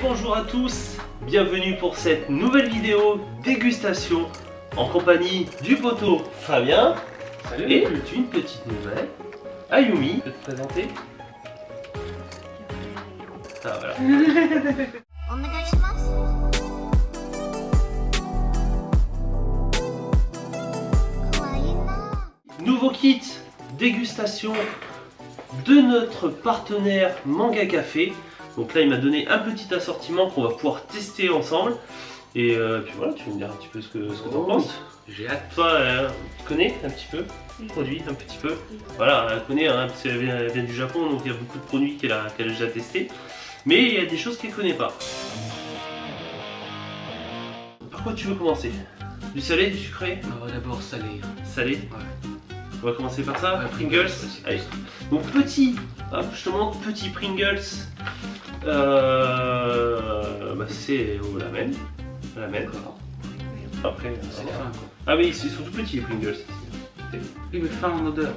bonjour à tous, bienvenue pour cette nouvelle vidéo dégustation en compagnie du poteau Fabien. Salut. Et une petite nouvelle, Ayumi, peux te présenter? Ah voilà. Nouveau kit dégustation de notre partenaire Manga Café. Donc là il m'a donné un petit assortiment qu'on va pouvoir tester ensemble. Et puis voilà, tu vas me dire un petit peu ce que t'en penses. J'ai hâte. Toi, tu connais un petit peu le produit, un petit peu. Voilà, elle connaît, hein, parce qu'elle vient du Japon, donc il y a beaucoup de produits qu'elle a déjà testés. Mais il y a des choses qu'elle connaît pas. Par quoi tu veux commencer? Du salé, du sucré? On va d'abord salé. Salé? Ouais. On va commencer par ça, Ouais, Pringles. Allez. Donc petit, hop, je te montre petit Pringles. Bah, c'est au lamen. Après, C'est fin quoi. ah oui, c'est surtout petit les Pringles. Oui mais fin en odeur.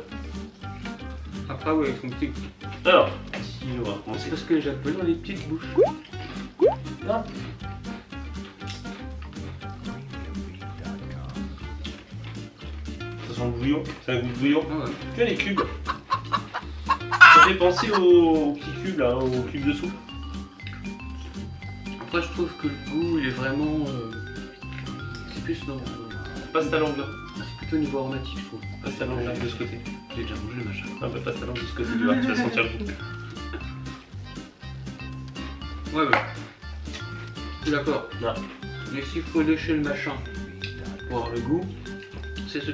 Après ouais, ils sont petits. Alors, si on va C'est commencer. parce que les Japonais ont des petites bouches. Non. Ça sent le bouillon, c'est un goût de bouillon. Ah ouais. Tu vois les cubes? Ça fait penser aux petits cubes là, aux cubes de soupe. Après je trouve que le goût il est vraiment... c'est plus non. Passe ta langue là. C'est plutôt au niveau aromatique je trouve. Passe ta langue là de ce côté. J'ai déjà mangé le machin. Ah bah passe ta langue de ce côté, tu vas sentir le goût. Ouais ouais. Je suis d'accord. Non. Mais s'il faut lécher le machin pour avoir le goût, c'est ce...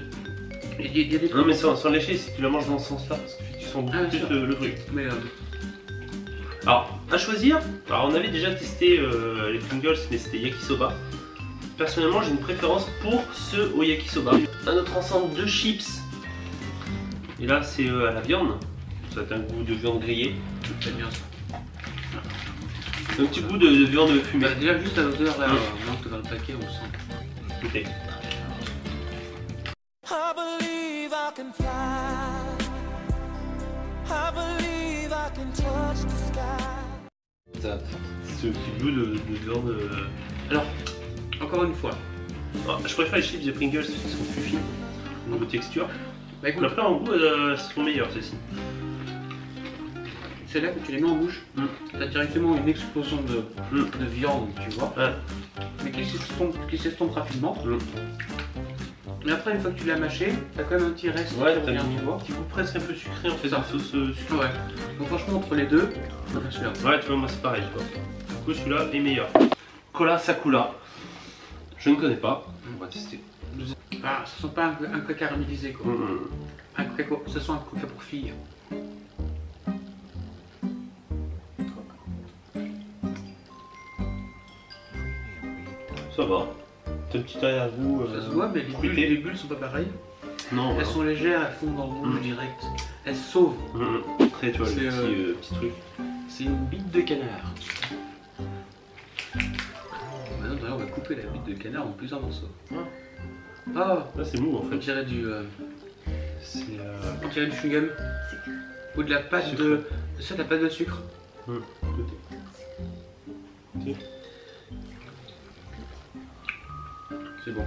Il y a des trucs... Non mais sans lécher, si tu la manges dans ce sens là, parce que tu sens beaucoup Ah, plus sûr. le truc. Mais Alors, à choisir, alors on avait déjà testé les Pringles, mais c'était yakisoba. Personnellement, j'ai une préférence pour ceux au yakisoba. Un autre ensemble de chips. Et là, c'est à la viande. Ça a un goût de viande grillée. c'est bien ça. Un petit goût de viande fumée. Bah, déjà juste à l'odeur là, maintenant que dans le paquet on sent. Goûtez. I believe I can fly. I believe I can touch the sky. Ça, ce petit goût de viande. Alors, encore une fois, Alors, je préfère les chips de Pringles qui sont plus fines au niveau texture. bah écoute, Mais après, en goût, elles sont meilleures celles-ci. c'est là que tu les mets en bouche, t'as directement une explosion de viande, tu vois, Ouais. mais qui s'estompe rapidement. Mais après, une fois que tu l'as mâché, t'as quand même un petit reste Ouais, qui t'as revient, tu vois. un petit goût presque un peu sucré en fait, C'est ça. une sauce sucrée. Ouais. Donc franchement, entre les deux, je préfère celui-là. Ouais, tu vois, moi c'est pareil, tu vois. Du coup, celui-là est meilleur. Cola Sakura. Je ne connais pas. On va tester. Ah, ça sent pas un coca caramélisé quoi. Un coca, ça sent un coca pour filles. Ça va. T'as un petit arrière-goût. Ça se voit, mais fruité. les bulles sont pas pareilles. Non, Elles voilà. sont légères, elles fondent dans le bouche direct. Elles sauvent. Après, tu vois, le C'est, petit truc. C'est une bite de canard. Maintenant, d'ailleurs, on va couper la bite de canard en plusieurs morceaux. Ah, Là, c'est mou en on fait. dirait du, C'est. on dirait du chewing-gum. Ou de la pâte Sucre. de... C'est ça, de la pâte de sucre. Goûtez. C'est bon.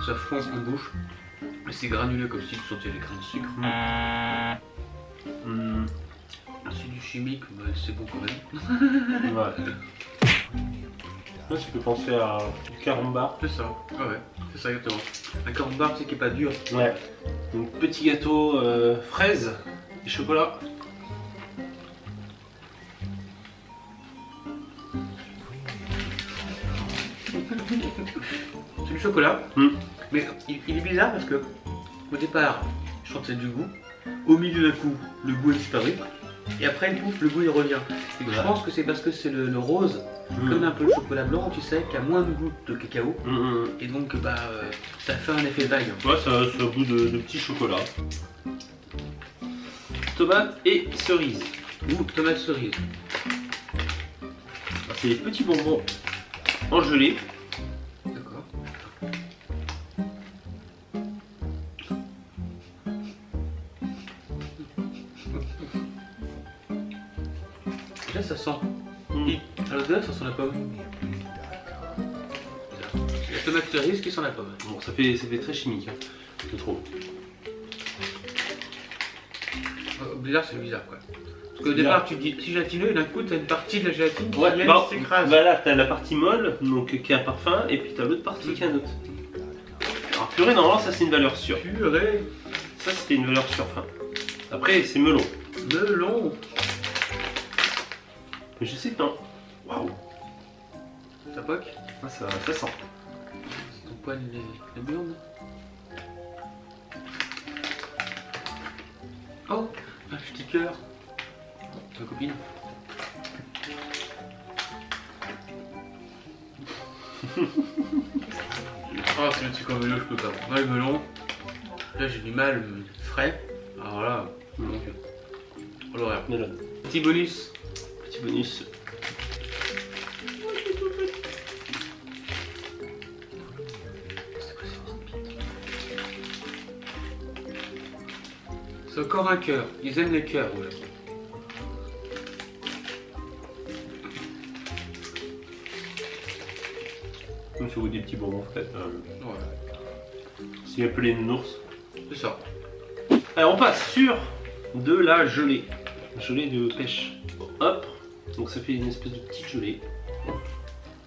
Ça fonce en bouche. Mais c'est granuleux comme si tu sentais les grains de sucre. C'est du chimique, mais c'est bon quand même. Ouais. Là, tu peux penser à du carambar. C'est ça. Ah ouais, c'est ça exactement. Un carambar, c'est qui est pas dur. Ouais. Donc, petit gâteau fraise et chocolat. C'est du chocolat. Mm. Mais il est bizarre parce que au départ, je sentais du goût. Au milieu d'un coup, le goût a disparu. Et après, pouf, le goût il revient. Et je pense que c'est parce que c'est le rose, comme un peu le chocolat blanc, tu sais, qui a moins de goût de cacao. Et donc, bah, ça fait un effet vague. Ouais, ça a goût de petit chocolat. Tomate et cerise. Ou tomate cerise. C'est des petits bonbons en gelée. D'accord. Là, ça sent À l'odeur, ça sent la pomme. La tomate cerise qui sent la pomme. Bon, ça fait très chimique, hein, je trouve. Bizarre, c'est bizarre quoi. Parce qu'au départ, tu dis si gélatineux, et d'un coup, tu as une partie de la gélatine qui vient bah, s'écrase. voilà, t'as la partie molle, donc qui a un parfum, et puis t'as l'autre partie qui a un autre. Alors, purée, normalement, ça c'est une valeur sûre. Purée. Ça, c'était une valeur sûre. Enfin, après, c'est melon. Melon. Mais je sais que non. Waouh. Ça poque. Ah, ça sent. Ton poil, les burnes. Oh, un petit cœur. Ma copine. Oh, c'est le truc en vélo, je peux pas. Moi, le melon, là j'ai du mal, frais. Alors là, mon Dieu. Oh l'horreur. Melon. Petit bonus. Petit bonus. C'est encore un cœur. Ils aiment les cœurs, ouais. Comme si vous des petits bonbons frais. Ouais. C'est appelé nounours. C'est ça. Alors on passe sur de la gelée. Gelée de pêche. Hop. Donc ça fait une espèce de petite gelée.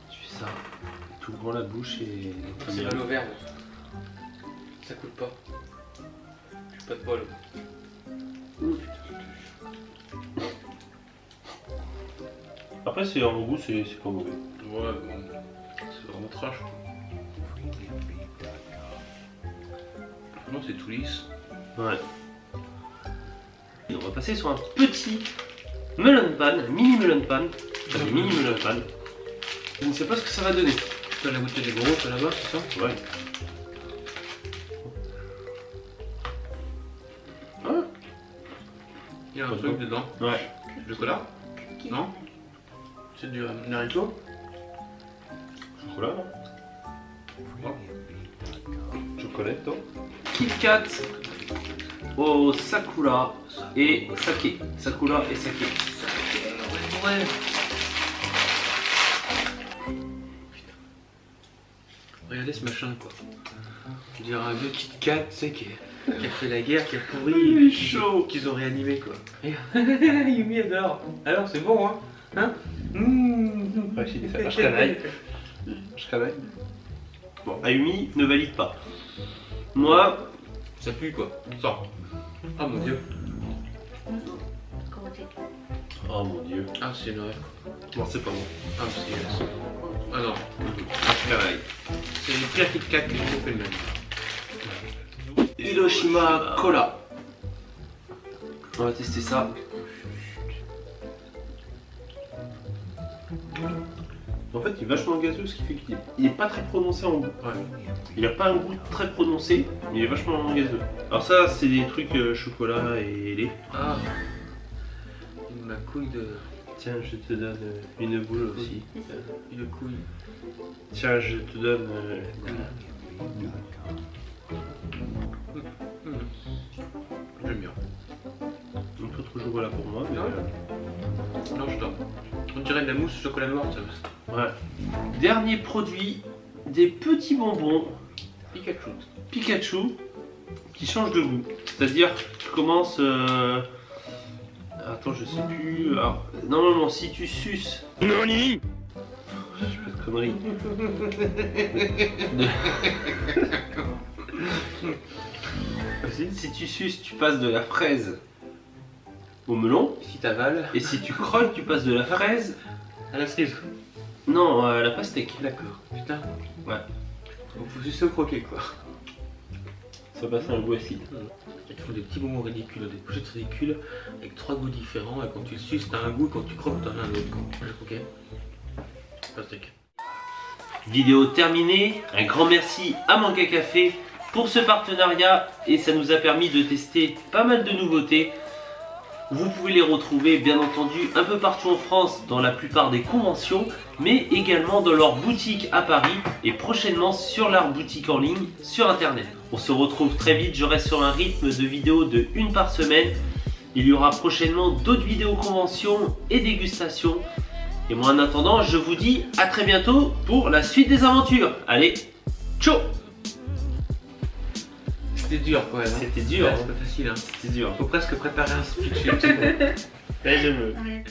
Tu fais ça. Tu ouvres la bouche et... C'est l'aloe vera. Ça coûte pas. J'ai pas de poil. Après c'est en goût, c'est pas mauvais. Ouais, bon. C'est vraiment trash. Non, c'est tout lisse. Ouais. Et on va passer sur un petit melon pan, mini melon pan. Enfin, des mini melon pan. Je ne sais pas ce que ça va donner. Tu as la bouteille des gros, toi là-bas, c'est ça? Ouais. Ah. Il y a un truc dedans. Ouais. Du chocolat? Non? C'est du haricot? Chocolat, non? Oh. Chocolat, toi. Kit Kat au Sakura et Saké. Sakura et Saké. Ouais. Regardez ce machin quoi. Tu dirais un vieux Kit Kat, tu sais, qui a fait la guerre, qui a pourri, Il est chaud. qu'ils ont réanimé quoi. Yumi adore. Alors c'est bon hein? Hein? Ouais, j'ai dit ça. Je canaille. Je canaille. Bon, Ayumi ne valide pas. Moi, Ça pue quoi. Sors. Oh mon dieu. oh mon dieu. Ah c'est une horreur. Non, c'est pas bon. Ah c'est... Ah non. Je canaille. C'est le pire Kit Kat que j'ai fait le même. Hiroshima Cola. On va tester ça. En fait, il est vachement gazeux, ce qui fait qu'il est pas très prononcé en goût. Ouais. Il a pas un goût très prononcé, mais il est vachement gazeux. Alors ça, c'est des trucs chocolat et lait. Ah. Ma couille de... Tiens, je te donne une boule aussi. Une couille. Tiens, je te donne... J'aime bien. un peu trop chocolat pour moi, mais... Non, je dors. On dirait de la mousse au chocolat noir, ça. Ouais. Dernier produit, des petits bonbons Pikachu. Pikachu qui changent de goût. C'est-à-dire, tu commences... Attends, je sais plus... Alors, normalement, si tu suces... NANI? Je fais pas de conneries. Si tu suces, tu passes de la fraise au melon. Si t'avales. Et si tu croques, tu passes de la fraise... À la cerise. Non, à la pastèque. D'accord. Putain. Ouais. Donc faut juste se croquer quoi. Ça passe un goût acide. Ils font des petits bonbons ridicules, des pochettes ridicules, avec 3 goûts différents, et quand tu le suces, t'as un goût, quand tu croques, t'en as un autre. J'ai croqué. Pastèque. Vidéo terminée. Un grand merci à Manga Café pour ce partenariat et ça nous a permis de tester pas mal de nouveautés. Vous pouvez les retrouver bien entendu un peu partout en France dans la plupart des conventions, mais également dans leur boutique à Paris et prochainement sur leur boutique en ligne sur internet. On se retrouve très vite, je reste sur un rythme de vidéos de 1 par semaine. Il y aura prochainement d'autres vidéos conventions et dégustations. Et moi en attendant, je vous dis à très bientôt pour la suite des aventures. Allez, ciao. C'était dur quand même. Hein. C'était dur, Ouais, hein. c'est pas facile. Hein. C'était dur. Faut presque préparer un speech. Allez, je me... Ouais,